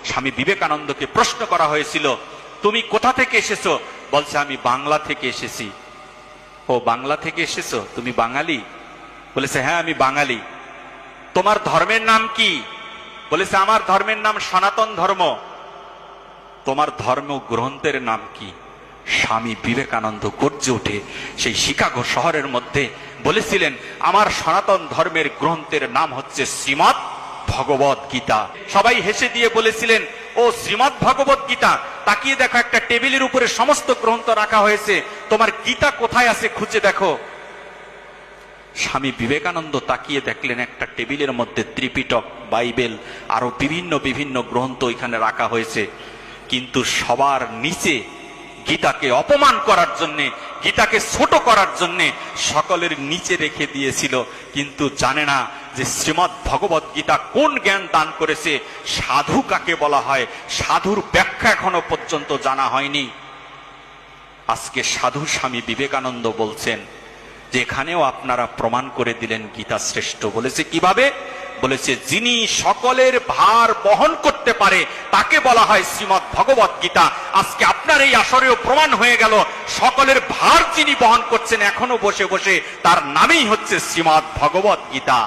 স্বামী বিবেকানন্দকে প্রশ্ন করা হয়েছিল, তুমি কোথা থেকে এসেছো? বলছে, আমি বাংলা থেকে এসেছি। ও, বাংলা থেকে এসেছো, তুমি বাঙালি? বলেছে, হ্যাঁ আমি বাঙালি। তোমার ধর্মের নাম কি? বলেছে, আমার ধর্মের নাম সনাতন ধর্ম। তোমার ধর্ম গ্রন্থের নাম কি? স্বামী বিবেকানন্দ গর্জে উঠে সেই শিকাগো শহরের মধ্যে বলেছিলেন, আমার সনাতন ধর্মের গ্রন্থের নাম হচ্ছে শ্রীমদ্ ভগবত গীতা। সবাই হেসে দিয়ে বলেছিলেন, ও শ্রীমদ্ ভগবত গীতা, তাকিয়ে দেখো একটা টেবিলের উপরে সমস্ত গ্রন্থ রাখা হয়েছে, তোমার গীতা কোথায় আছে খুঁজে দেখো। স্বামী বিবেকানন্দ তাকিয়ে দেখলেন একটা টেবিলের মধ্যে ত্রিপিটক, বাইবেল, আরো বিভিন্ন বিভিন্ন গ্রন্থ এখানে রাখা হয়েছে, কিন্তু সবার নিচে গীতাকে অপমান করার জন্য, গীতাকে ছোট করার জন্য সকলের নিচে রেখে দিয়েছিল। কিন্তু জানে না যে শ্রীমদ্ ভগবত গীতা কোন জ্ঞান দান করেছে, সাধু কাকে বলা হয়, সাধুর ব্যাখ্যা এখনো পর্যন্ত জানা হয়নি। আজকে সাধু স্বামী বিবেকানন্দ বলছেন যে এখানেও আপনারা প্রমাণ করে দিলেন গীতা শ্রেষ্ঠ। বলেছে কিভাবে? বলেছে, যিনি সকলের ভার বহন করতে পারে তাকে বলা হয় শ্রীমদ্ ভগবত গীতা। আজকে আপনার এই আসরেও প্রমাণ হয়ে গেল, সকলের ভার যিনি বহন করছেন এখনো বসে বসে, তার নামেই হচ্ছে শ্রীমদ্ ভগবত গীতা।